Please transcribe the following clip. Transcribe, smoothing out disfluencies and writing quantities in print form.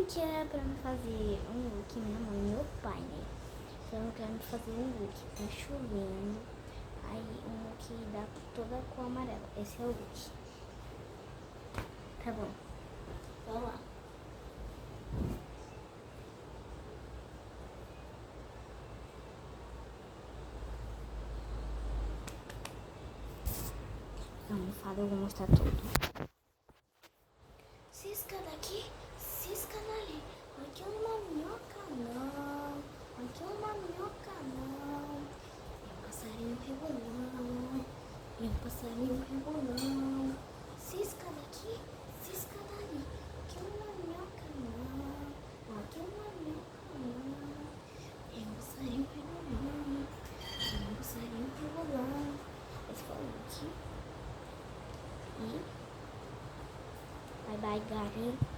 que era pra me fazer um look, minha mãe e meu pai, né? Então eu quero me fazer um look, tá chovendo, aí um look da toda cor amarela. Esse é o look. Tá bom, vamos lá. A almofada eu vou mostrar tudo. Cisca daqui, cisca dali. Aqui uma minhoca não, aqui uma minhoca não. E um passarinho rebolando, e um passarinho rebolando. Cisca daqui, cisca dali. Aqui uma minhoca não, aqui uma minhoca não. E um passarinho rebolando, e um passarinho rebolando. Esse foi o look. E bye bye, galera.